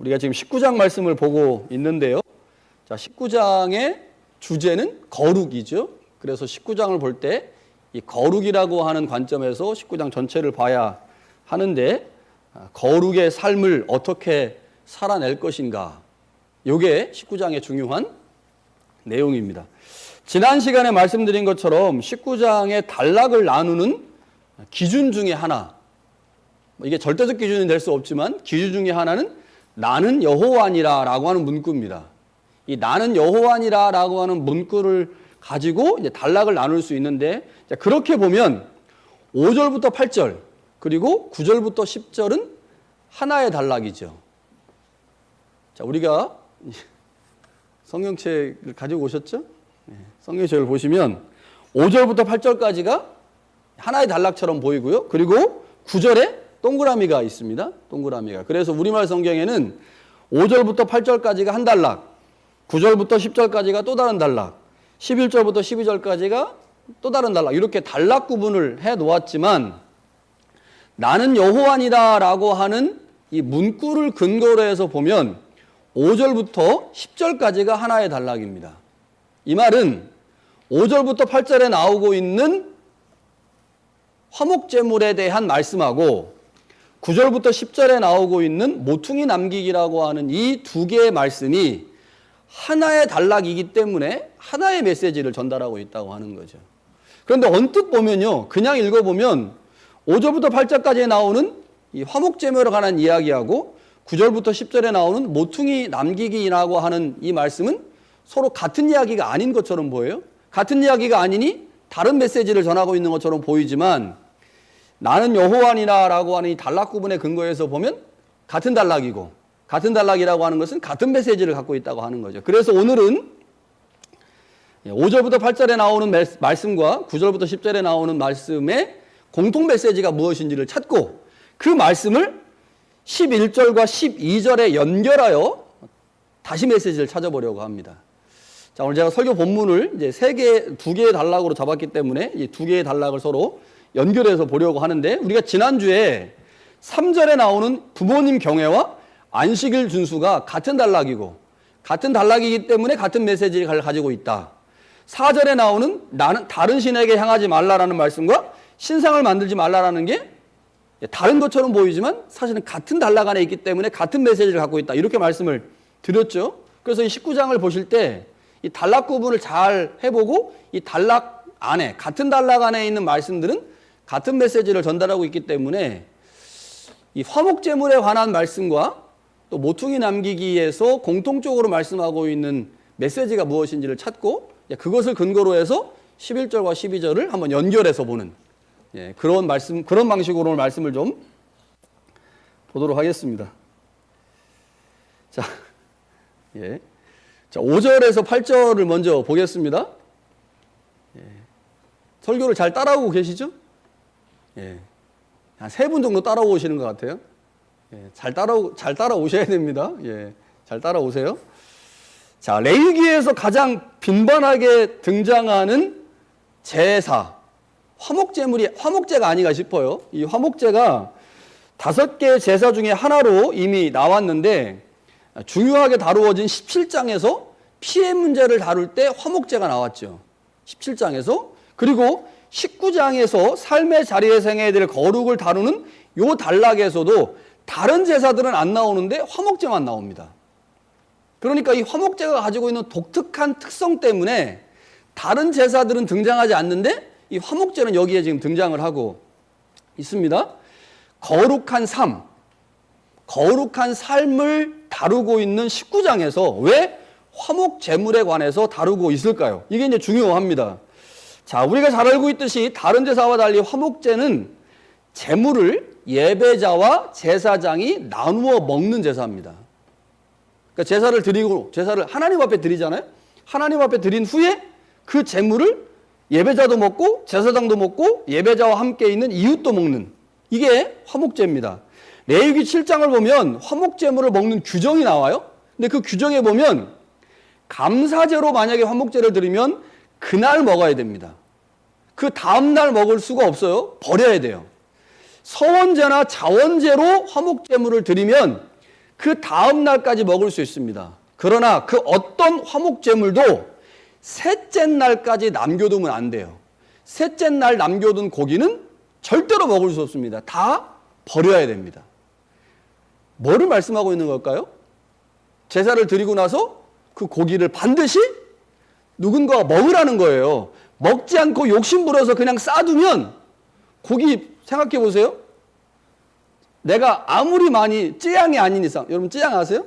우리가 지금 19장 말씀을 보고 있는데요. 자, 19장의 주제는 거룩이죠. 그래서 19장을 볼 때 이 거룩이라고 하는 관점에서 19장 전체를 봐야 하는데, 거룩의 삶을 어떻게 살아낼 것인가, 이게 19장의 중요한 내용입니다. 지난 시간에 말씀드린 것처럼 19장의 단락을 나누는 기준 중에 하나, 이게 절대적 기준이 될 수 없지만 기준 중에 하나는 나는 여호와니라 라고 하는 문구입니다. 이 나는 여호와니라 라고 하는 문구를 가지고 이제 단락을 나눌 수 있는데, 그렇게 보면 5절부터 8절 그리고 9절부터 10절은 하나의 단락이죠. 자, 우리가 성경책을 가지고 오셨죠? 성경책을 보시면 5절부터 8절까지가 하나의 단락처럼 보이고요. 그리고 9절에 동그라미가 있습니다. 동그라미가. 그래서 우리말 성경에는 5절부터 8절까지가 한 단락, 9절부터 10절까지가 또 다른 단락, 11절부터 12절까지가 또 다른 단락, 이렇게 단락 구분을 해 놓았지만, 나는 여호와니라 라고 하는 이 문구를 근거로 해서 보면 5절부터 10절까지가 하나의 단락입니다. 이 말은 5절부터 8절에 나오고 있는 화목제물에 대한 말씀하고 9절부터 10절에 나오고 있는 모퉁이 남기기라고 하는 이 두 개의 말씀이 하나의 단락이기 때문에 하나의 메시지를 전달하고 있다고 하는 거죠. 그런데 언뜻 보면요, 그냥 읽어보면 5절부터 8절까지 나오는 이 화목제물에 관한 이야기하고 9절부터 10절에 나오는 모퉁이 남기기라고 하는 이 말씀은 서로 같은 이야기가 아닌 것처럼 보여요. 같은 이야기가 아니니 다른 메시지를 전하고 있는 것처럼 보이지만, 나는 여호와니라 라고 하는 이 단락 구분의 근거에서 보면 같은 단락이고, 같은 단락이라고 하는 것은 같은 메시지를 갖고 있다고 하는 거죠. 그래서 오늘은 5절부터 8절에 나오는 말씀과 9절부터 10절에 나오는 말씀의 공통 메시지가 무엇인지를 찾고, 그 말씀을 11절과 12절에 연결하여 다시 메시지를 찾아보려고 합니다. 자, 오늘 제가 설교 본문을 이제 두 개의 단락으로 잡았기 때문에 이 두 개의 단락을 서로 연결해서 보려고 하는데, 우리가 지난주에 3절에 나오는 부모님 경외와 안식일 준수가 같은 단락이고, 같은 단락이기 때문에 같은 메시지를 가지고 있다. 4절에 나오는 나는 다른 신에게 향하지 말라라는 말씀과 신상을 만들지 말라라는 게 다른 것처럼 보이지만 사실은 같은 단락 안에 있기 때문에 같은 메시지를 갖고 있다, 이렇게 말씀을 드렸죠. 그래서 이 19장을 보실 때 이 단락 구분을 잘 해보고, 이 단락 안에, 같은 단락 안에 있는 말씀들은 같은 메시지를 전달하고 있기 때문에 이 화목제물에 관한 말씀과 또 모퉁이 남기기에서 공통적으로 말씀하고 있는 메시지가 무엇인지를 찾고, 그것을 근거로 해서 11절과 12절을 한번 연결해서 보는, 그런 방식으로 오늘 말씀을 좀 보도록 하겠습니다. 자, 5절에서 8절을 먼저 보겠습니다. 설교를 잘 따라오고 계시죠? 한 3분 정도 따라오시는 것 같아요. 잘 따라오셔야 됩니다. 잘 따라오세요. 자, 레위기에서 가장 빈번하게 등장하는 제사, 화목제가 아닌가 싶어요. 이 화목제가 5개의 제사 중에 하나로 이미 나왔는데, 중요하게 다루어진 17장에서 피해 문제를 다룰 때 화목제가 나왔죠. 17장에서. 그리고 19장에서 삶의 자리에서 행해야 될 거룩을 다루는 요 단락에서도 다른 제사들은 안 나오는데 화목제만 나옵니다. 그러니까 이 화목제가 가지고 있는 독특한 특성 때문에 다른 제사들은 등장하지 않는데 이 화목제는 여기에 지금 등장을 하고 있습니다. 거룩한 삶을 다루고 있는 19장에서 왜 화목제물에 관해서 다루고 있을까요? 이게 이제 중요합니다. 자, 우리가 잘 알고 있듯이 다른 제사와 달리 화목제는 제물을 예배자와 제사장이 나누어 먹는 제사입니다. 그러니까 제사를 하나님 앞에 드리잖아요. 하나님 앞에 드린 후에 그 제물을 예배자도 먹고 제사장도 먹고 예배자와 함께 있는 이웃도 먹는, 이게 화목제입니다. 레위기 7장을 보면 화목제물을 먹는 규정이 나와요. 근데 그 규정에 보면 감사제로 만약에 화목제를 드리면 그날 먹어야 됩니다. 그 다음날 먹을 수가 없어요. 버려야 돼요. 서원제나 자원제로 화목제물을 드리면 그 다음 날까지 먹을 수 있습니다. 그러나 그 어떤 화목제물도 셋째 날까지 남겨두면 안 돼요. 셋째 날 남겨둔 고기는 절대로 먹을 수 없습니다. 다 버려야 됩니다. 뭐를 말씀하고 있는 걸까요? 제사를 드리고 나서 그 고기를 반드시 누군가가 먹으라는 거예요. 먹지 않고 욕심부려서 그냥 싸두면 고기 생각해 보세요. 내가 아무리 많이 쯔양이 아닌 이상, 여러분 쯔양 아세요?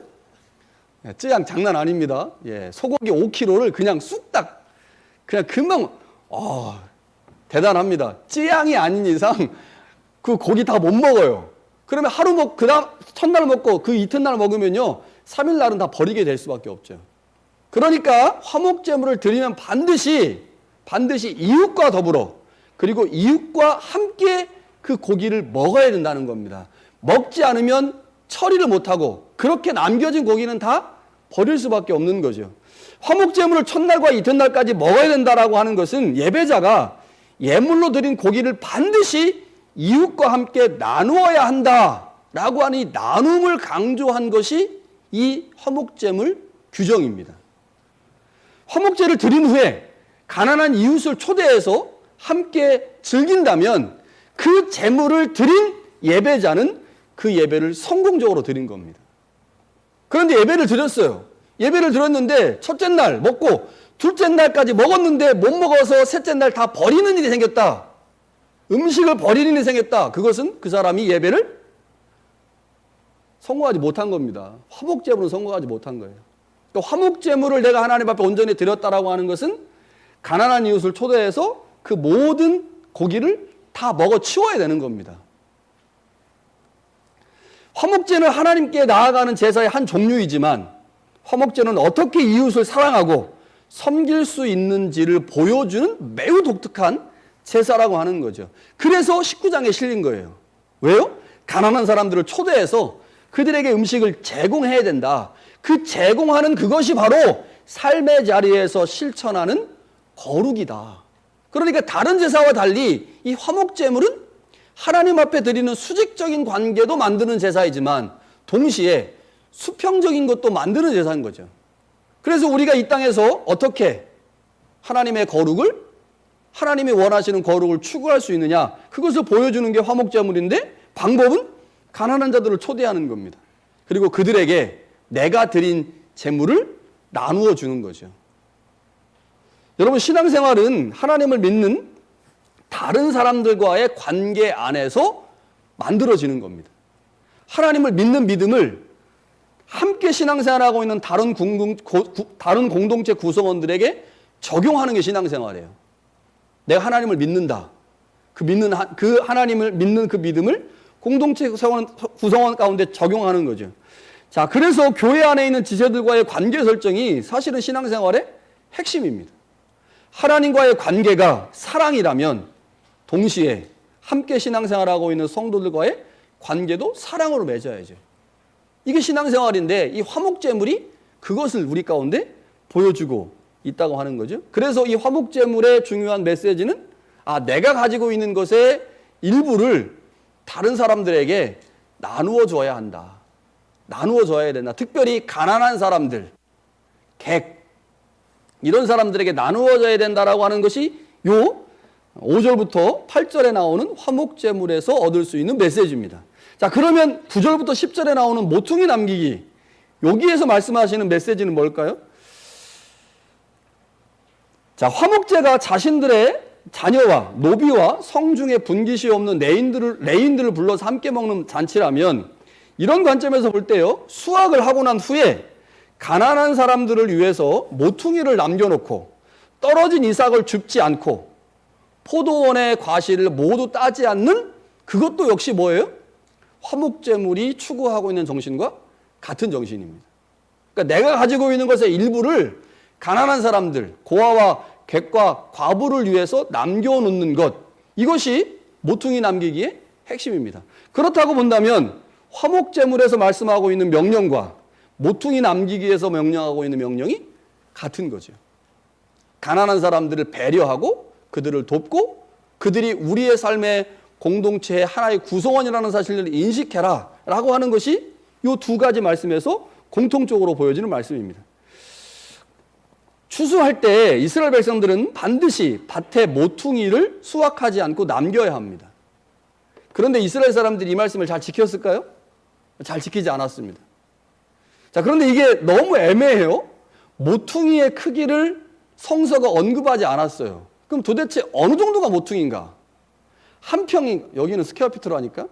쯔양 장난 아닙니다. 소고기 5kg를 그냥 쑥딱 그냥 금방 대단합니다. 쯔양이 아닌 이상 그 고기 다 못 먹어요. 그러면 하루 그다음 첫날 먹고 그 이튿날 먹으면요 3일 날은 다 버리게 될 수밖에 없죠. 그러니까 화목제물을 드리면 반드시 이웃과 더불어 그리고 이웃과 함께 그 고기를 먹어야 된다는 겁니다. 먹지 않으면 처리를 못하고 그렇게 남겨진 고기는 다 버릴 수밖에 없는 거죠. 화목제물을 첫날과 이튿날까지 먹어야 된다라고 하는 것은 예배자가 예물로 드린 고기를 반드시 이웃과 함께 나누어야 한다라고 하는 이 나눔을 강조한 것이 이 화목제물 규정입니다. 화목제를 드린 후에 가난한 이웃을 초대해서 함께 즐긴다면 그 제물을 드린 예배자는 그 예배를 성공적으로 드린 겁니다. 그런데 예배를 드렸어요. 예배를 드렸는데 첫째 날 먹고 둘째 날까지 먹었는데 못 먹어서 셋째 날 다 버리는 일이 생겼다. 음식을 버리는 일이 생겼다. 그것은 그 사람이 예배를 성공하지 못한 겁니다. 화목제물은 성공하지 못한 거예요. 그러니까 화목제물을 내가 하나님 앞에 온전히 드렸다라고 하는 것은 가난한 이웃을 초대해서 그 모든 고기를 다 먹어 치워야 되는 겁니다. 화목제는 하나님께 나아가는 제사의 한 종류이지만 화목제는 어떻게 이웃을 사랑하고 섬길 수 있는지를 보여주는 매우 독특한 제사라고 하는 거죠. 그래서 19장에 실린 거예요. 왜요? 가난한 사람들을 초대해서 그들에게 음식을 제공해야 된다. 그 제공하는 그것이 바로 삶의 자리에서 실천하는 거룩이다. 그러니까 다른 제사와 달리 이 화목제물은 하나님 앞에 드리는 수직적인 관계도 만드는 제사이지만 동시에 수평적인 것도 만드는 제사인 거죠. 그래서 우리가 이 땅에서 어떻게 하나님의 거룩을 하나님이 원하시는 거룩을 추구할 수 있느냐 그것을 보여주는 게 화목제물인데 방법은 가난한 자들을 초대하는 겁니다. 그리고 그들에게 내가 드린 제물을 나누어 주는 거죠. 여러분 신앙생활은 하나님을 믿는 다른 사람들과의 관계 안에서 만들어지는 겁니다. 하나님을 믿는 믿음을 함께 신앙생활하고 있는 다른 공동체 구성원들에게 적용하는 게 신앙생활이에요. 내가 하나님을 믿는다. 그 하나님을 믿는 그 믿음을 공동체 구성원 가운데 적용하는 거죠. 자, 그래서 교회 안에 있는 지체들과의 관계 설정이 사실은 신앙생활의 핵심입니다. 하나님과의 관계가 사랑이라면 동시에 함께 신앙생활하고 있는 성도들과의 관계도 사랑으로 맺어야죠. 이게 신앙생활인데 이 화목제물이 그것을 우리 가운데 보여주고 있다고 하는 거죠. 그래서 이 화목제물의 중요한 메시지는 내가 가지고 있는 것의 일부를 다른 사람들에게 나누어 줘야 한다. 나누어 줘야 된다. 특별히 가난한 사람들, 객 이런 사람들에게 나누어 줘야 된다라고 하는 것이 요 5절부터 8절에 나오는 화목제물에서 얻을 수 있는 메시지입니다. 자, 그러면 9절부터 10절에 나오는 모퉁이 남기기 여기에서 말씀하시는 메시지는 뭘까요? 자, 화목제가 자신들의 자녀와 노비와 성중에 분깃이 없는 레인들을 불러서 함께 먹는 잔치라면 이런 관점에서 볼 때요 수확을 하고 난 후에 가난한 사람들을 위해서 모퉁이를 남겨놓고 떨어진 이삭을 줍지 않고 포도원의 과실을 모두 따지 않는 그것도 역시 뭐예요? 화목제물이 추구하고 있는 정신과 같은 정신입니다. 그러니까 내가 가지고 있는 것의 일부를 가난한 사람들, 고아와 객과 과부를 위해서 남겨놓는 것 이것이 모퉁이 남기기의 핵심입니다. 그렇다고 본다면 화목제물에서 말씀하고 있는 명령과 모퉁이 남기기에서 명령하고 있는 명령이 같은 거죠. 가난한 사람들을 배려하고 그들을 돕고 그들이 우리의 삶의 공동체의 하나의 구성원이라는 사실을 인식해라 라고 하는 것이 이 두 가지 말씀에서 공통적으로 보여지는 말씀입니다. 추수할 때 이스라엘 백성들은 반드시 밭에 모퉁이를 수확하지 않고 남겨야 합니다. 그런데 이스라엘 사람들이 이 말씀을 잘 지켰을까요? 잘 지키지 않았습니다. 자, 그런데 이게 너무 애매해요. 모퉁이의 크기를 성서가 언급하지 않았어요. 그럼 도대체 어느 정도가 모퉁이인가? 한 평이, 여기는 스퀘어피트로 하니까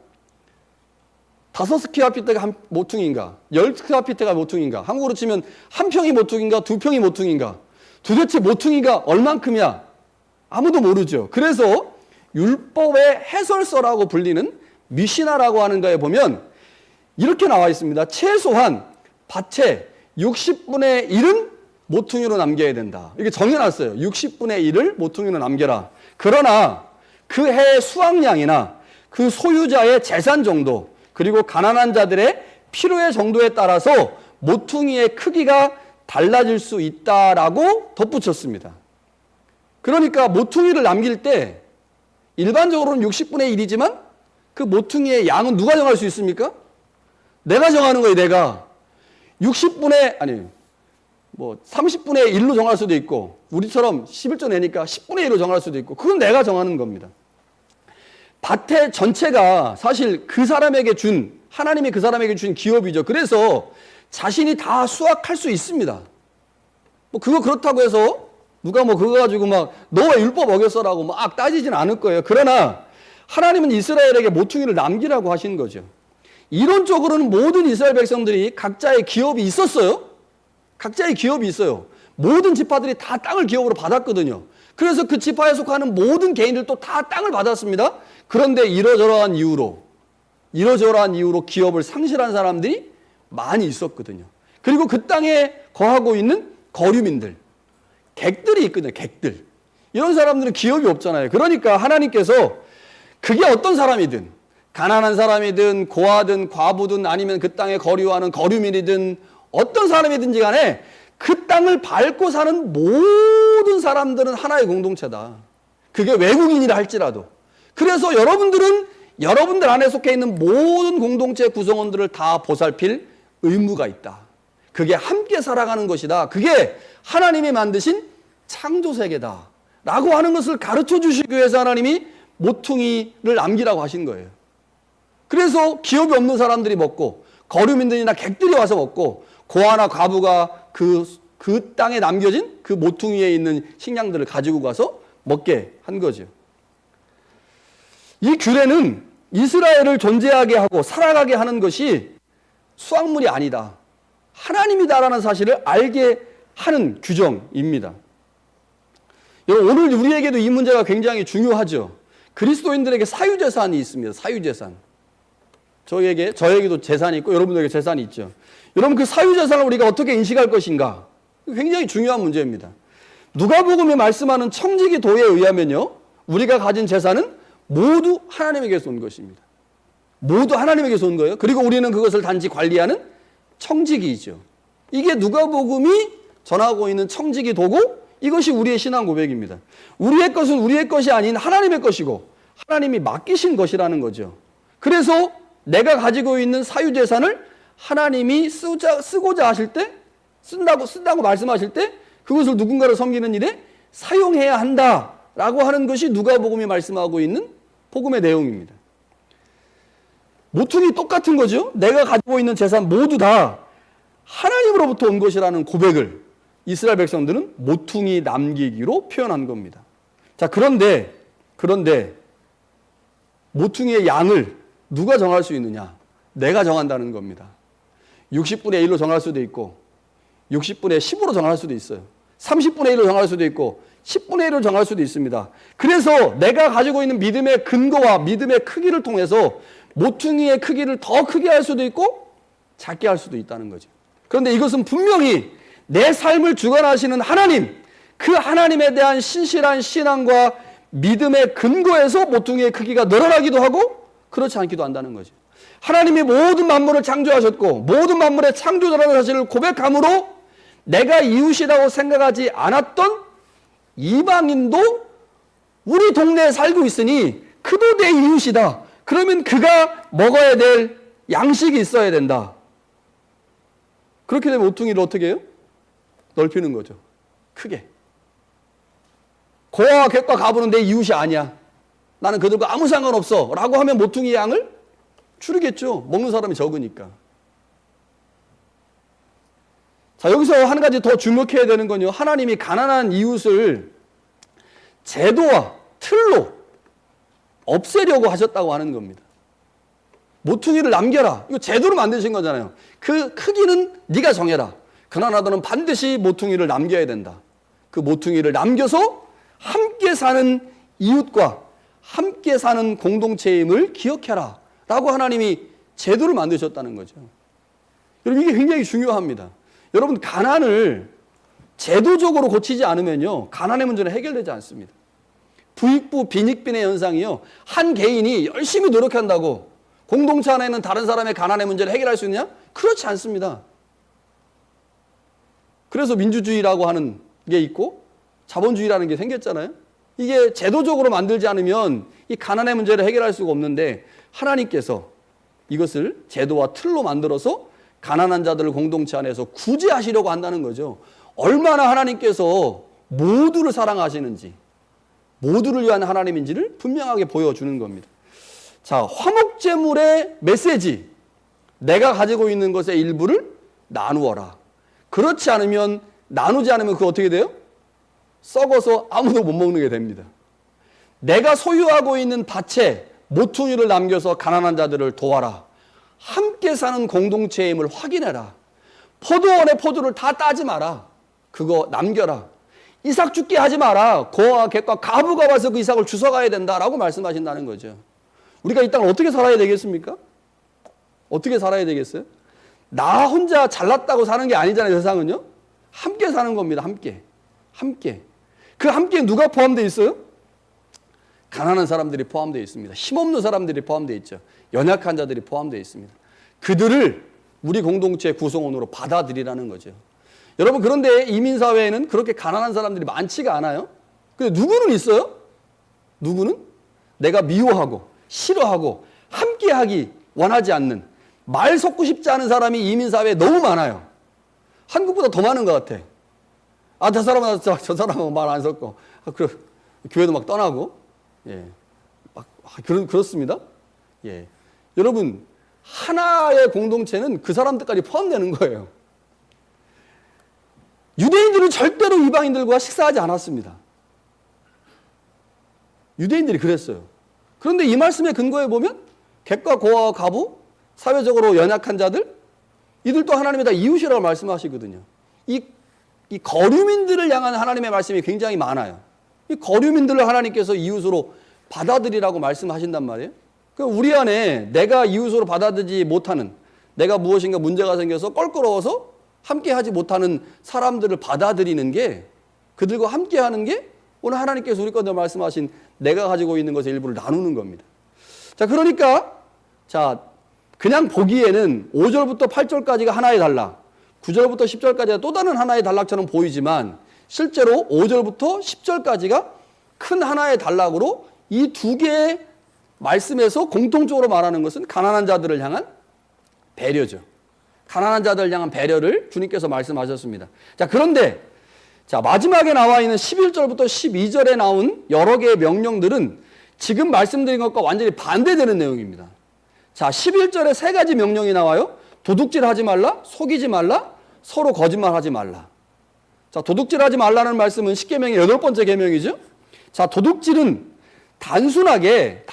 5스퀘어피트가 한 모퉁이인가? 10스퀘어피트가 모퉁이인가? 한국으로 치면 한 평이 모퉁이인가? 두 평이 모퉁이인가? 도대체 모퉁이가 얼만큼이야? 아무도 모르죠. 그래서 율법의 해설서라고 불리는 미시나라고 하는 거에 보면 이렇게 나와 있습니다. 최소한 밭의 60분의 1은 모퉁이로 남겨야 된다. 이렇게 정해놨어요. 60분의 1을 모퉁이로 남겨라. 그러나 그 해의 수확량이나 그 소유자의 재산 정도, 그리고 가난한 자들의 필요의 정도에 따라서 모퉁이의 크기가 달라질 수 있다라고 덧붙였습니다. 그러니까 모퉁이를 남길 때 일반적으로는 60분의 1이지만 그 모퉁이의 양은 누가 정할 수 있습니까? 내가 정하는 거예요, 내가. 30분의 1로 정할 수도 있고, 우리처럼 11조 내니까 10분의 1로 정할 수도 있고, 그건 내가 정하는 겁니다. 밭의 전체가 사실 그 사람에게 하나님이 그 사람에게 준 기업이죠. 그래서 자신이 다 수확할 수 있습니다. 그거 그렇다고 해서 누가 그거 가지고 너 왜 율법 어겼어라고 막 따지진 않을 거예요. 그러나 하나님은 이스라엘에게 모퉁이를 남기라고 하신 거죠. 이론적으로는 모든 이스라엘 백성들이 각자의 기업이 있었어요. 각자의 기업이 있어요. 모든 지파들이 다 땅을 기업으로 받았거든요. 그래서 그 지파에 속하는 모든 개인들도 다 땅을 받았습니다. 그런데 이러저러한 이유로 기업을 상실한 사람들이 많이 있었거든요. 그리고 그 땅에 거하고 있는 거류민들, 객들이 있거든요. 객들. 이런 사람들은 기업이 없잖아요. 그러니까 하나님께서 그게 어떤 사람이든, 가난한 사람이든 고아든 과부든 아니면 그 땅에 거류하는 거류민이든 어떤 사람이든지 간에 그 땅을 밟고 사는 모든 사람들은 하나의 공동체다. 그게 외국인이라 할지라도. 그래서 여러분들 안에 속해 있는 모든 공동체 구성원들을 다 보살필 의무가 있다. 그게 함께 살아가는 것이다. 그게 하나님이 만드신 창조세계다. 라고 하는 것을 가르쳐 주시기 위해서 하나님이 모퉁이를 남기라고 하신 거예요. 그래서 기업이 없는 사람들이 먹고, 거류민들이나 객들이 와서 먹고, 고아나 과부가 그 땅에 남겨진 그 모퉁이에 있는 식량들을 가지고 가서 먹게 한 거죠. 이 규례는 이스라엘을 존재하게 하고 살아가게 하는 것이 수확물이 아니다, 하나님이다라는 사실을 알게 하는 규정입니다. 오늘 우리에게도 이 문제가 굉장히 중요하죠. 그리스도인들에게 사유재산이 있습니다. 사유재산. 저에게도 재산이 있고 여러분들에게 재산이 있죠. 여러분, 그 사유재산을 우리가 어떻게 인식할 것인가? 굉장히 중요한 문제입니다. 누가복음에 말씀하는 청지기도에 의하면요, 우리가 가진 재산은 모두 하나님에게서 온 것입니다. 모두 하나님에게서 온 거예요. 그리고 우리는 그것을 단지 관리하는 청지기이죠. 이게 누가복음이 전하고 있는 청지기도고, 이것이 우리의 신앙 고백입니다. 우리의 것은 우리의 것이 아닌 하나님의 것이고 하나님이 맡기신 것이라는 거죠. 그래서 내가 가지고 있는 사유재산을 하나님이 쓰고자 하실 때, 쓴다고 말씀하실 때 그것을 누군가를 섬기는 일에 사용해야 한다라고 하는 것이 누가복음이 말씀하고 있는 복음의 내용입니다. 모퉁이 똑같은 거죠. 내가 가지고 있는 재산 모두 다 하나님으로부터 온 것이라는 고백을 이스라엘 백성들은 모퉁이 남기기로 표현한 겁니다. 자, 그런데 모퉁이의 양을 누가 정할 수 있느냐? 내가 정한다는 겁니다. 60분의 1로 정할 수도 있고 60분의 10으로 정할 수도 있어요. 30분의 1로 정할 수도 있고 10분의 1로 정할 수도 있습니다. 그래서 내가 가지고 있는 믿음의 근거와 믿음의 크기를 통해서 모퉁이의 크기를 더 크게 할 수도 있고 작게 할 수도 있다는 거죠. 그런데 이것은 분명히 내 삶을 주관하시는 하나님, 그 하나님에 대한 신실한 신앙과 믿음의 근거에서 모퉁이의 크기가 늘어나기도 하고 그렇지 않기도 한다는 거죠. 하나님이 모든 만물을 창조하셨고 모든 만물의 창조자라는 사실을 고백함으로 내가 이웃이라고 생각하지 않았던 이방인도 우리 동네에 살고 있으니 그도 내 이웃이다. 그러면 그가 먹어야 될 양식이 있어야 된다. 그렇게 되면 모퉁이를 어떻게 해요? 넓히는 거죠. 크게. 고아와 객과 가부는 내 이웃이 아니야. 나는 그들과 아무 상관없어. 라고 하면 모퉁이 양을 줄이겠죠. 먹는 사람이 적으니까. 자, 여기서 한 가지 더 주목해야 되는 건요. 하나님이 가난한 이웃을 제도와 틀로 없애려고 하셨다고 하는 겁니다. 모퉁이를 남겨라. 이거 제도로 만드신 거잖아요. 그 크기는 네가 정해라. 그러나 너는 반드시 모퉁이를 남겨야 된다. 그 모퉁이를 남겨서 함께 사는 이웃과 함께 사는 공동체임을 기억해라. 라고 하나님이 제도를 만드셨다는 거죠. 여러분, 이게 굉장히 중요합니다. 여러분, 가난을 제도적으로 고치지 않으면요, 가난의 문제는 해결되지 않습니다. 부익부 빈익빈의 현상이요, 한 개인이 열심히 노력한다고 공동체 안에 있는 다른 사람의 가난의 문제를 해결할 수 있느냐? 그렇지 않습니다. 그래서 민주주의라고 하는 게 있고 자본주의라는 게 생겼잖아요. 이게 제도적으로 만들지 않으면 이 가난의 문제를 해결할 수가 없는데, 하나님께서 이것을 제도와 틀로 만들어서 가난한 자들을 공동체 안에서 구제하시려고 한다는 거죠. 얼마나 하나님께서 모두를 사랑하시는지, 모두를 위한 하나님인지를 분명하게 보여주는 겁니다. 자, 화목제물의 메시지, 내가 가지고 있는 것의 일부를 나누어라. 그렇지 않으면, 나누지 않으면 그거 어떻게 돼요? 썩어서 아무도 못 먹는 게 됩니다. 내가 소유하고 있는 밭에 모퉁이를 남겨서 가난한 자들을 도와라. 함께 사는 공동체임을 확인해라. 포도원의 포도를 다 따지 마라. 그거 남겨라. 이삭 죽게 하지 마라. 고아와 객과 가부가 와서 그 이삭을 주워가야 된다라고 말씀하신다는 거죠. 우리가 이 땅을 어떻게 살아야 되겠습니까? 어떻게 살아야 되겠어요? 나 혼자 잘났다고 사는 게 아니잖아요. 세상은요. 함께 사는 겁니다. 함께. 함께. 그 함께 누가 포함되어 있어요? 가난한 사람들이 포함되어 있습니다. 힘없는 사람들이 포함되어 있죠. 연약한 자들이 포함되어 있습니다. 그들을 우리 공동체의 구성원으로 받아들이라는 거죠. 여러분, 그런데 이민사회에는 그렇게 가난한 사람들이 많지가 않아요. 근데 누구는 있어요? 누구는? 내가 미워하고 싫어하고 함께하기 원하지 않는, 말 섞고 싶지 않은 사람이 이민사회에 너무 많아요. 한국보다 더 많은 것 같아. 아, 저 사람은 저 사람은 말 안 섞고, 교회도 막 떠나고, 예, 막 그렇습니다. 예, 여러분, 하나의 공동체는 그 사람들까지 포함되는 거예요. 유대인들은 절대로 이방인들과 식사하지 않았습니다. 유대인들이 그랬어요. 그런데 이 말씀의 근거에 보면 객과 고아와 가부, 사회적으로 연약한 자들, 이들도 하나님이 다 이웃이라고 말씀하시거든요. 이 거류민들을 향한 하나님의 말씀이 굉장히 많아요. 이 거류민들을 하나님께서 이웃으로 받아들이라고 말씀하신단 말이에요. 그러니까 우리 안에 내가 이웃으로 받아들이지 못하는, 내가 무엇인가 문제가 생겨서 껄끄러워서 함께하지 못하는 사람들을 받아들이는 게, 그들과 함께하는 게 오늘 하나님께서 우리 건데 말씀하신 내가 가지고 있는 것의 일부를 나누는 겁니다. 자, 그러니까 그냥 보기에는 5절부터 8절까지가 하나의 단락, 9절부터 10절까지가 또 다른 하나의 단락처럼 보이지만 실제로 5절부터 10절까지가 큰 하나의 단락으로 이 두 개의 말씀에서 공통적으로 말하는 것은 가난한 자들을 향한 배려죠. 가난한 자들을 향한 배려를 주님께서 말씀하셨습니다. 자, 그런데 마지막에 나와 있는 11절부터 12절에 나온 여러 개의 명령들은 지금 말씀드린 것과 완전히 반대되는 내용입니다. 자, 11절에 세 가지 명령이 나와요. 도둑질하지 말라, 속이지 말라, 서로 거짓말하지 말라. 자, 도둑질하지 말라는 말씀은 10계명의 8번째 계명이죠. 자, 도둑질은 단순하게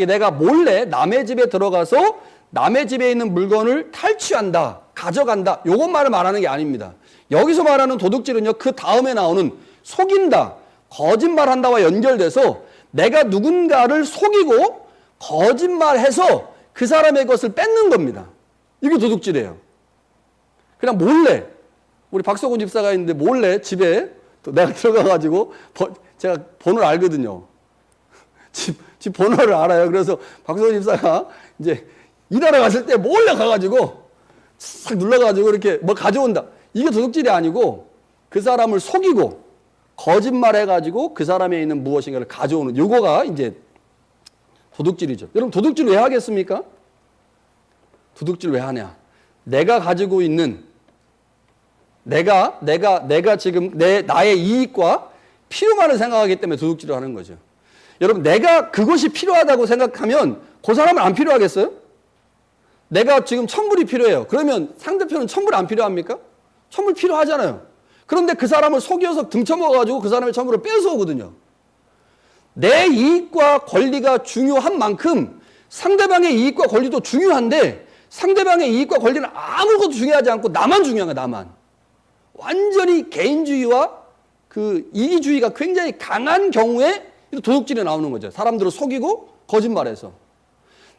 내가 몰래 남의 집에 들어가서 남의 집에 있는 물건을 탈취한다, 가져간다, 요것만을 말하는 게 아닙니다. 여기서 말하는 도둑질은요, 그 다음에 나오는 속인다, 거짓말한다와 연결돼서 내가 누군가를 속이고 거짓말해서 그 사람의 것을 뺏는 겁니다. 이게 도둑질이에요. 그냥 몰래, 우리 박석훈 집사가 있는데 몰래 집에 내가 들어가가지고, 제가 번호를 알거든요. 집 번호를 알아요. 그래서 박석훈 집사가 이제 일하러 갔을 때 몰래 가가지고 싹 눌러가지고 이렇게 뭐 가져온다. 이게 도둑질이 아니고 그 사람을 속이고 거짓말해가지고 그 사람에 있는 무엇인가를 가져오는, 요거가 이제 도둑질이죠. 여러분, 도둑질 왜 하겠습니까? 도둑질 왜 하냐? 내가 가지고 있는 내가 지금 나의 이익과 필요만을 생각하기 때문에 도둑질을 하는 거죠. 여러분, 내가 그것이 필요하다고 생각하면 그 사람은 안 필요하겠어요? 내가 지금 천불이 필요해요. 그러면 상대편은 천불 안 필요합니까? 천불 필요하잖아요. 그런데 그 사람을 속여서 등쳐먹어가지고 그 사람의 천불을 뺏어오거든요. 내 이익과 권리가 중요한 만큼 상대방의 이익과 권리도 중요한데 상대방의 이익과 권리는 아무것도 중요하지 않고 나만 중요한 거야, 나만. 완전히 개인주의와 그 이기주의가 굉장히 강한 경우에 도둑질이 나오는 거죠. 사람들을 속이고 거짓말해서.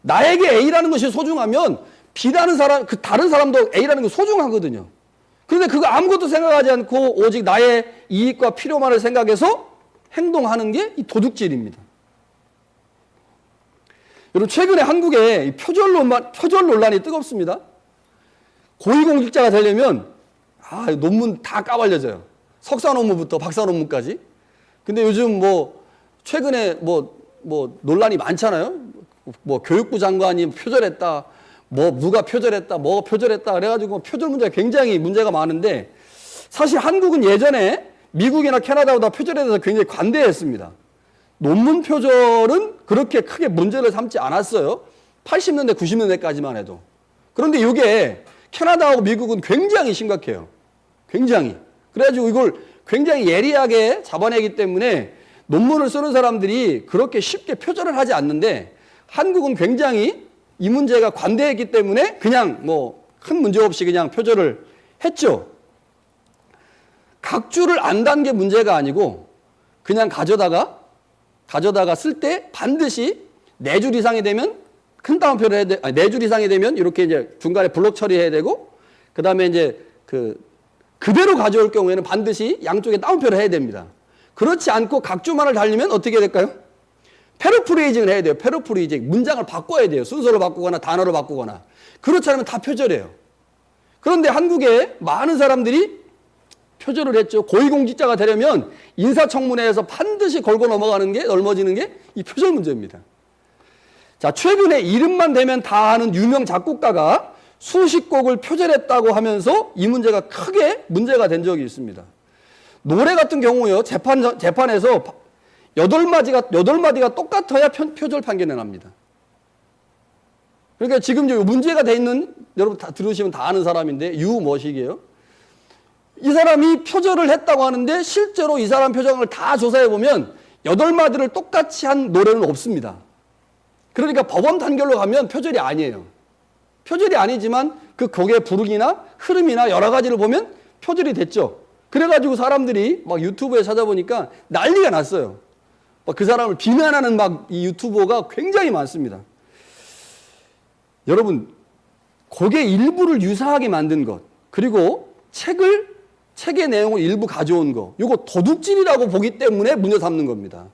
나에게 A라는 것이 소중하면 B라는 사람, 그 다른 사람도 A라는 게 소중하거든요. 그런데 그거 아무것도 생각하지 않고 오직 나의 이익과 필요만을 생각해서 행동하는 게 이 도둑질입니다. 여러분, 최근에 한국에 표절 논란이 뜨겁습니다. 고위공직자가 되려면 논문 다 까발려져요. 석사 논문부터 박사 논문까지. 근데 요즘 최근에 논란이 많잖아요. 교육부 장관이 표절했다. 누가 표절했다. 뭐가 표절했다. 그래가지고 표절 문제가 굉장히 문제가 많은데 사실 한국은 예전에 미국이나 캐나다보다 표절에 대해서 굉장히 관대했습니다. 논문 표절은 그렇게 크게 문제를 삼지 않았어요. 80년대, 90년대까지만 해도. 그런데 이게 캐나다하고 미국은 굉장히 심각해요. 굉장히. 그래가지고 이걸 굉장히 예리하게 잡아내기 때문에 논문을 쓰는 사람들이 그렇게 쉽게 표절을 하지 않는데 한국은 굉장히 이 문제가 관대했기 때문에 그냥 큰 문제 없이 그냥 표절을 했죠. 각주를 안 단 게 문제가 아니고 그냥 가져다가 쓸 때 반드시 4줄 이상이 되면 큰 따옴표를 해야 돼. 4줄 이상이 되면 이렇게 이제 중간에 블록 처리해야 되고 그다음에 이제 그대로 가져올 경우에는 반드시 양쪽에 따옴표를 해야 됩니다. 그렇지 않고 각주만을 달리면 어떻게 될까요? 패러프레이징을 해야 돼요. 패러프레이징. 문장을 바꿔야 돼요. 순서를 바꾸거나 단어를 바꾸거나. 그렇지 않으면 다 표절해요. 그런데 한국에 많은 사람들이 표절을 했죠. 고위공직자가 되려면 인사청문회에서 반드시 걸고 넘어지는 게 이 표절 문제입니다. 자, 최근에 이름만 대면 다 아는 유명 작곡가가 수십 곡을 표절했다고 하면서 이 문제가 크게 문제가 된 적이 있습니다. 노래 같은 경우요, 재판에서 8마디가 똑같아야 표절 판결이 납니다. 그러니까 지금 문제가 돼 있는, 여러분 다 들으시면 다 아는 사람인데, 유머식이에요. 이 사람이 표절을 했다고 하는데, 실제로 이 사람 표정을 다 조사해보면 8마디를 똑같이 한 노래는 없습니다. 그러니까 법원 판결로 가면 표절이 아니에요. 표절이 아니지만 그 곡의 부르기나 흐름이나 여러 가지를 보면 표절이 됐죠. 그래가지고 사람들이 막 유튜브에 찾아보니까 난리가 났어요. 그 사람을 비난하는 이 유튜버가 굉장히 많습니다. 여러분, 곡의 일부를 유사하게 만든 것, 그리고 책의 내용을 일부 가져온 거, 이거 도둑질이라고 보기 때문에 문제 삼는 겁니다.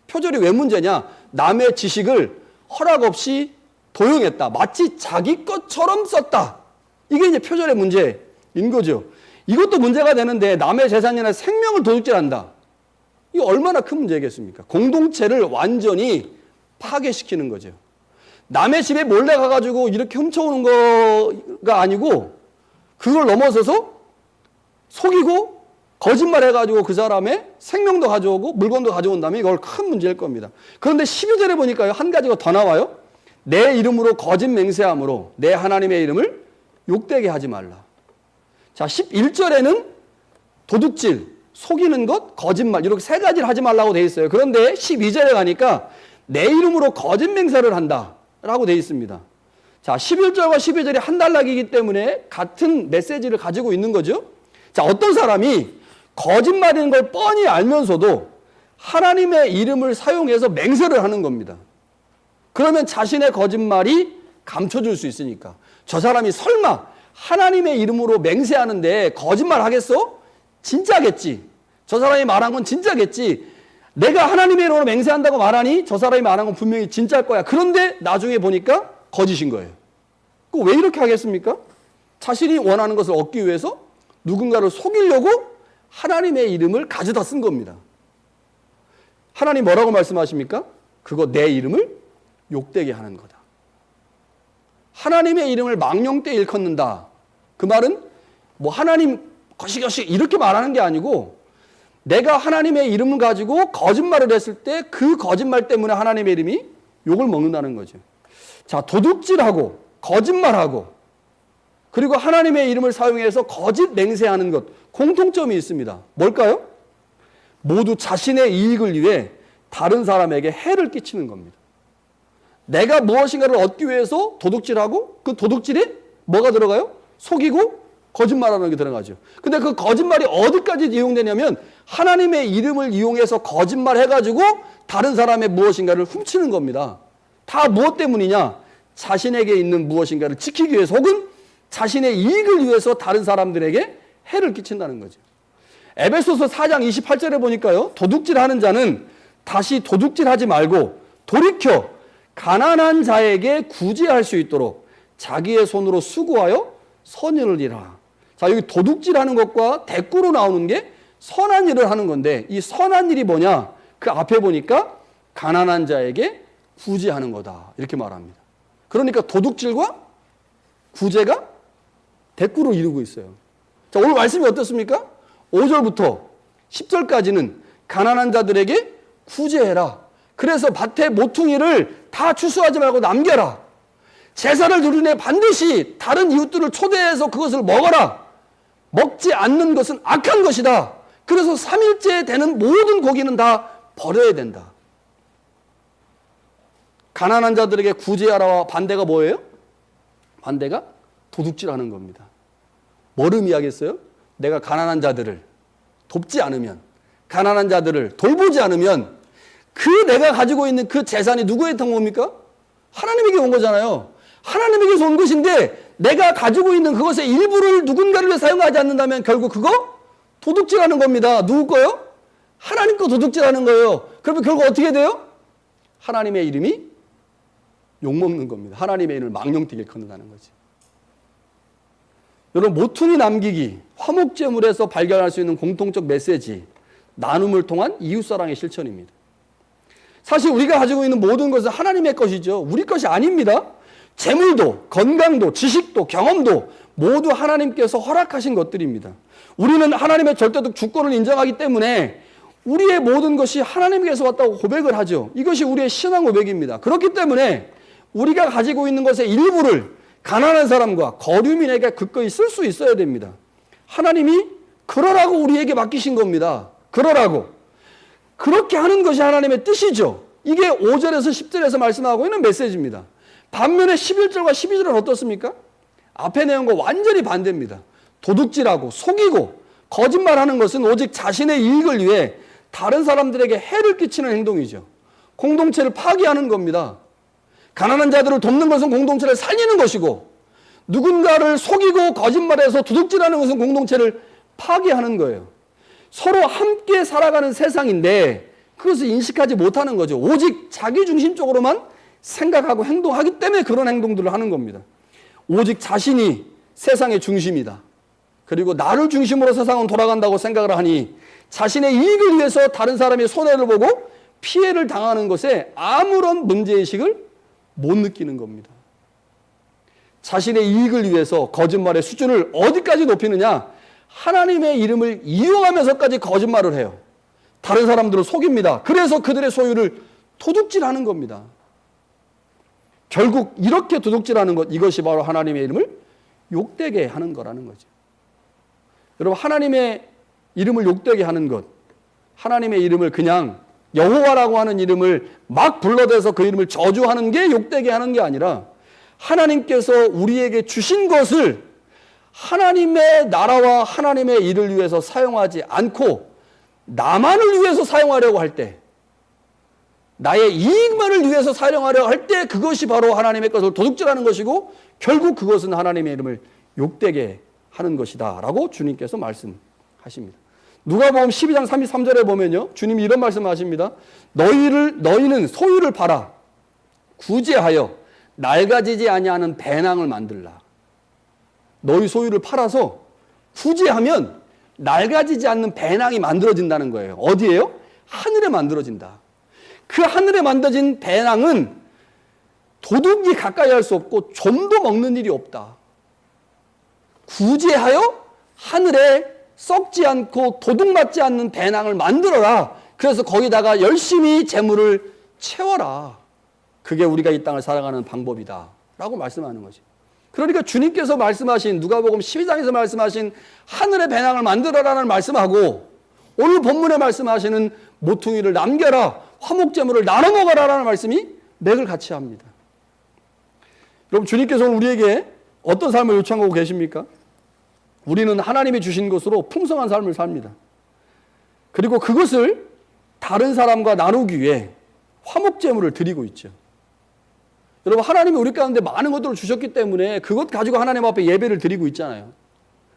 표절이 왜 문제냐? 남의 지식을 허락 없이 도용했다. 마치 자기 것처럼 썼다. 이게 이제 표절의 문제인 거죠. 이것도 문제가 되는데 남의 재산이나 생명을 도둑질한다. 이거 얼마나 큰 문제겠습니까? 공동체를 완전히 파괴시키는 거죠. 남의 집에 몰래 가가지고 이렇게 훔쳐오는 거가 아니고 그걸 넘어서서 속이고 거짓말 해가지고 그 사람의 생명도 가져오고 물건도 가져온다면 이걸 큰 문제일 겁니다. 그런데 12절에 보니까요, 한 가지가 더 나와요. 내 이름으로 거짓 맹세함으로 내 하나님의 이름을 욕되게 하지 말라. 자, 11절에는 도둑질, 속이는 것, 거짓말 이렇게 3가지를 하지 말라고 돼 있어요. 그런데 12절에 가니까 내 이름으로 거짓 맹세를 한다 라고 돼 있습니다. 자, 11절과 12절이 한 단락이기 때문에 같은 메시지를 가지고 있는 거죠. 자, 어떤 사람이 거짓말인 걸 뻔히 알면서도 하나님의 이름을 사용해서 맹세를 하는 겁니다. 그러면 자신의 거짓말이 감춰질 수 있으니까. 저 사람이 설마 하나님의 이름으로 맹세하는데 거짓말 하겠어? 진짜겠지. 저 사람이 말한 건 진짜겠지. 내가 하나님의 이름으로 맹세한다고 말하니 저 사람이 말한 건 분명히 진짜일 거야. 그런데 나중에 보니까 거짓인 거예요. 그거 왜 이렇게 하겠습니까? 자신이 원하는 것을 얻기 위해서 누군가를 속이려고 하나님의 이름을 가져다 쓴 겁니다. 하나님 뭐라고 말씀하십니까? 그거 내 이름을 욕되게 하는 거다. 하나님의 이름을 망령되이 일컫는다. 그 말은 하나님 거시거시 이렇게 말하는 게 아니고 내가 하나님의 이름을 가지고 거짓말을 했을 때 그 거짓말 때문에 하나님의 이름이 욕을 먹는다는 거죠. 자, 도둑질하고 거짓말하고 그리고 하나님의 이름을 사용해서 거짓 맹세하는 것 공통점이 있습니다. 뭘까요? 모두 자신의 이익을 위해 다른 사람에게 해를 끼치는 겁니다. 내가 무엇인가를 얻기 위해서 도둑질하고 그 도둑질에 뭐가 들어가요? 속이고 거짓말하는 게 들어가죠. 근데 그 거짓말이 어디까지 이용되냐면 하나님의 이름을 이용해서 거짓말해가지고 다른 사람의 무엇인가를 훔치는 겁니다. 다 무엇 때문이냐? 자신에게 있는 무엇인가를 지키기 위해서 혹은 자신의 이익을 위해서 다른 사람들에게 해를 끼친다는 거죠. 에베소서 4장 28절에 보니까요. 도둑질하는 자는 다시 도둑질하지 말고 돌이켜 가난한 자에게 구제할 수 있도록 자기의 손으로 수고하여 선을 이라. 자, 여기 도둑질하는 것과 대꾸로 나오는 게 선한 일을 하는 건데 이 선한 일이 뭐냐? 그 앞에 보니까 가난한 자에게 구제하는 거다. 이렇게 말합니다. 그러니까 도둑질과 구제가 대꾸로 이루고 있어요. 자, 오늘 말씀이 어떻습니까? 5절부터 10절까지는 가난한 자들에게 구제해라. 그래서 밭의 모퉁이를 다 추수하지 말고 남겨라. 제사를 누리네 반드시 다른 이웃들을 초대해서 그것을 먹어라. 먹지 않는 것은 악한 것이다. 그래서 3일째 되는 모든 고기는 다 버려야 된다. 가난한 자들에게 구제하라와 반대가 뭐예요? 반대가 도둑질하는 겁니다. 뭐를 의미하겠어요? 내가 가난한 자들을 돕지 않으면, 가난한 자들을 돌보지 않으면 그 내가 가지고 있는 그 재산이 누구한테 온 겁니까? 하나님에게 온 거잖아요. 하나님에게서 온 것인데 내가 가지고 있는 그것의 일부를 누군가를 위해 사용하지 않는다면 결국 그거 도둑질하는 겁니다. 누구 거요? 하나님 거 도둑질하는 거예요. 그러면 결국 어떻게 돼요? 하나님의 이름이 욕먹는 겁니다. 하나님의 이름을 망령되게 거는다는 거지. 여러분, 모퉁이 남기기, 화목제물에서 발견할 수 있는 공통적 메시지, 나눔을 통한 이웃사랑의 실천입니다. 사실 우리가 가지고 있는 모든 것은 하나님의 것이죠. 우리 것이 아닙니다. 재물도, 건강도, 지식도, 경험도 모두 하나님께서 허락하신 것들입니다. 우리는 하나님의 절대적 주권을 인정하기 때문에 우리의 모든 것이 하나님께서 왔다고 고백을 하죠. 이것이 우리의 신앙 고백입니다. 그렇기 때문에 우리가 가지고 있는 것의 일부를 가난한 사람과 거류민에게 그거이 쓸 수 있어야 됩니다. 하나님이 그러라고 우리에게 맡기신 겁니다. 그러라고. 그렇게 하는 것이 하나님의 뜻이죠. 이게 5절에서 10절에서 말씀하고 있는 메시지입니다. 반면에 11절과 12절은 어떻습니까? 앞의 내용과 완전히 반대입니다. 도둑질하고 속이고 거짓말하는 것은 오직 자신의 이익을 위해 다른 사람들에게 해를 끼치는 행동이죠. 공동체를 파괴하는 겁니다. 가난한 자들을 돕는 것은 공동체를 살리는 것이고 누군가를 속이고 거짓말해서 도둑질하는 것은 공동체를 파괴하는 거예요. 서로 함께 살아가는 세상인데 그것을 인식하지 못하는 거죠. 오직 자기중심적으로만 생각하고 행동하기 때문에 그런 행동들을 하는 겁니다. 오직 자신이 세상의 중심이다. 그리고 나를 중심으로 세상은 돌아간다고 생각을 하니 자신의 이익을 위해서 다른 사람의 손해를 보고 피해를 당하는 것에 아무런 문제의식을 못 느끼는 겁니다. 자신의 이익을 위해서 거짓말의 수준을 어디까지 높이느냐? 하나님의 이름을 이용하면서까지 거짓말을 해요. 다른 사람들을 속입니다. 그래서 그들의 소유를 도둑질하는 겁니다. 결국 이렇게 도둑질하는 것, 이것이 바로 하나님의 이름을 욕되게 하는 거라는 거죠. 여러분, 하나님의 이름을 욕되게 하는 것, 하나님의 이름을 그냥 여호와라고 하는 이름을 막 불러대서 그 이름을 저주하는 게 욕되게 하는 게 아니라 하나님께서 우리에게 주신 것을 하나님의 나라와 하나님의 일을 위해서 사용하지 않고 나만을 위해서 사용하려고 할 때, 나의 이익만을 위해서 사용하려고 할 때 그것이 바로 하나님의 것을 도둑질하는 것이고 결국 그것은 하나님의 이름을 욕되게 하는 것이다 라고 주님께서 말씀하십니다. 누가복음 12장 33절에 보면요, 주님이 이런 말씀하십니다. 너희는 소유를 팔아 구제하여 낡아지지 아니하는 배낭을 만들라. 너희 소유를 팔아서 구제하면 낡아지지 않는 배낭이 만들어진다는 거예요. 어디예요? 하늘에 만들어진다. 그 하늘에 만들어진 배낭은 도둑이 가까이 할 수 없고 좀도 먹는 일이 없다. 구제하여 하늘에 썩지 않고 도둑맞지 않는 배낭을 만들어라. 그래서 거기다가 열심히 재물을 채워라. 그게 우리가 이 땅을 살아가는 방법이다 라고 말씀하는 거지. 그러니까 주님께서 말씀하신 누가복음 12장에서 말씀하신 하늘의 배낭을 만들어라는 말씀하고 오늘 본문에 말씀하시는 모퉁이를 남겨라, 화목제물을 나눠 먹어라라는 말씀이 맥을 같이 합니다. 여러분, 주님께서 우리에게 어떤 삶을 요청하고 계십니까? 우리는 하나님이 주신 것으로 풍성한 삶을 삽니다. 그리고 그것을 다른 사람과 나누기 위해 화목제물을 드리고 있죠. 여러분, 하나님이 우리 가운데 많은 것들을 주셨기 때문에 그것 가지고 하나님 앞에 예배를 드리고 있잖아요.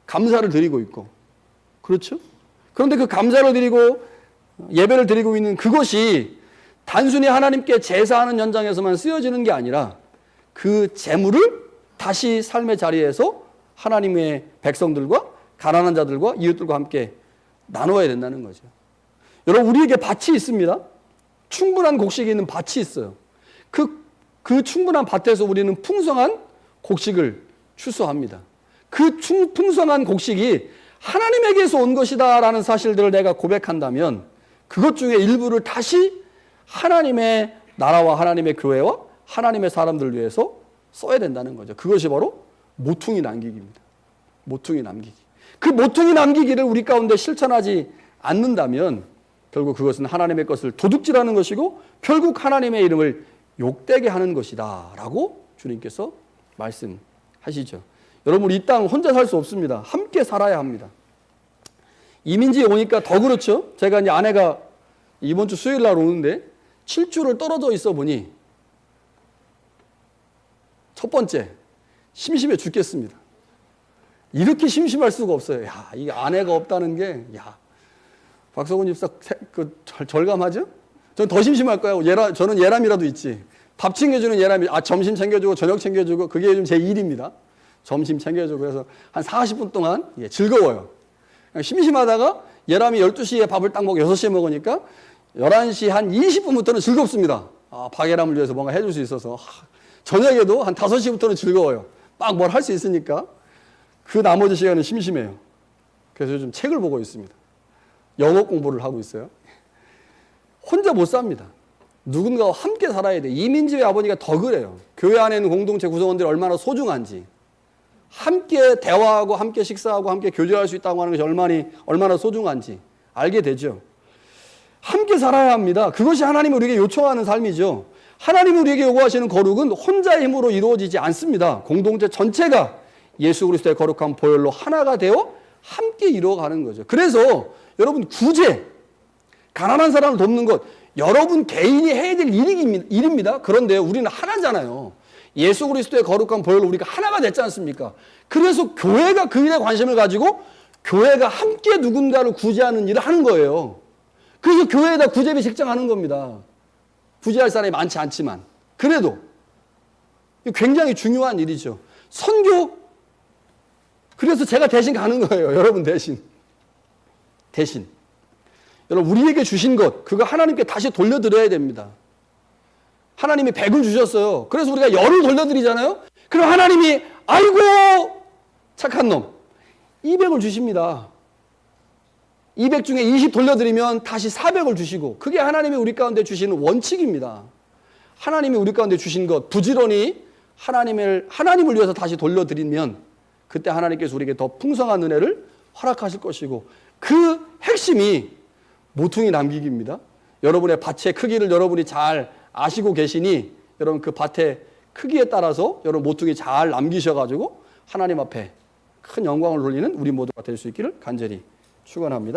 감사를 드리고 있고. 그렇죠? 그런데 그 감사를 드리고 예배를 드리고 있는 그것이 단순히 하나님께 제사하는 현장에서만 쓰여지는 게 아니라 그 재물을 다시 삶의 자리에서 하나님의 백성들과 가난한 자들과 이웃들과 함께 나눠야 된다는 거죠. 여러분, 우리에게 밭이 있습니다. 충분한 곡식이 있는 밭이 있어요. 그 충분한 밭에서 우리는 풍성한 곡식을 추수합니다. 그 풍성한 곡식이 하나님에게서 온 것이다라는 사실들을 내가 고백한다면 그것 중에 일부를 다시 하나님의 나라와 하나님의 교회와 하나님의 사람들을 위해서 써야 된다는 거죠. 그것이 바로 모퉁이 남기기입니다. 모퉁이 남기기. 그 모퉁이 남기기를 우리 가운데 실천하지 않는다면 결국 그것은 하나님의 것을 도둑질하는 것이고 결국 하나님의 이름을 욕되게 하는 것이다 라고 주님께서 말씀하시죠. 여러분, 이 땅 혼자 살 수 없습니다. 함께 살아야 합니다. 이민지에 오니까 더 그렇죠. 제가 이제 아내가 이번 주 수요일 날 오는데 7주를 떨어져 있어 보니 첫 번째, 심심해 죽겠습니다. 이렇게 심심할 수가 없어요. 야, 이 아내가 없다는 게, 야, 박석훈 집사 절감하죠? 전 더 심심할 거예요. 저는 예람이라도 있지. 밥 챙겨주는 예람이, 점심 챙겨주고 저녁 챙겨주고 그게 요즘 제 일입니다. 점심 챙겨주고 그래서 한 40분 동안 즐거워요. 심심하다가 예람이 12시에 밥을 딱 먹고 6시에 먹으니까 11시 한 20분부터는 즐겁습니다. 박예람을 위해서 뭔가 해줄 수 있어서. 저녁에도 한 5시부터는 즐거워요. 막 뭘 할 수 있으니까. 그 나머지 시간은 심심해요. 그래서 요즘 책을 보고 있습니다. 영어 공부를 하고 있어요. 혼자 못 삽니다. 누군가와 함께 살아야 돼. 이민지의 아버지가 더 그래요. 교회 안에 있는 공동체 구성원들이 얼마나 소중한지. 함께 대화하고 함께 식사하고 함께 교제할 수 있다고 하는 것이 얼마나 소중한지 알게 되죠. 함께 살아야 합니다. 그것이 하나님이 우리에게 요청하는 삶이죠. 하나님이 우리에게 요구하시는 거룩은 혼자의 힘으로 이루어지지 않습니다. 공동체 전체가 예수 그리스도의 거룩한 보혈로 하나가 되어 함께 이루어가는 거죠. 그래서 여러분, 구제, 가난한 사람을 돕는 것, 여러분 개인이 해야 될 일입니다. 그런데 우리는 하나잖아요. 예수 그리스도의 거룩한 보혈로 우리가 하나가 됐지 않습니까? 그래서 교회가 그 일에 관심을 가지고 교회가 함께 누군가를 구제하는 일을 하는 거예요. 그래서 교회에다 구제비 책정하는 겁니다. 구제할 사람이 많지 않지만 그래도 굉장히 중요한 일이죠. 선교, 그래서 제가 대신 가는 거예요. 여러분 대신. 여러분, 우리에게 주신 것, 그거 하나님께 다시 돌려드려야 됩니다. 하나님이 100을 주셨어요. 그래서 우리가 10을 돌려드리잖아요. 그럼 하나님이 아이고 착한 놈 200을 주십니다. 200 중에 20 돌려드리면 다시 400을 주시고, 그게 하나님이 우리 가운데 주시는 원칙입니다. 하나님이 우리 가운데 주신 것 부지런히 하나님을 위해서 다시 돌려드리면 그때 하나님께서 우리에게 더 풍성한 은혜를 허락하실 것이고, 그 핵심이 모퉁이 남기기입니다. 여러분의 밭의 크기를 여러분이 잘 아시고 계시니 여러분 그 밭의 크기에 따라서 여러분 모퉁이 잘 남기셔가지고 하나님 앞에 큰 영광을 돌리는 우리 모두가 될 수 있기를 간절히 축원합니다.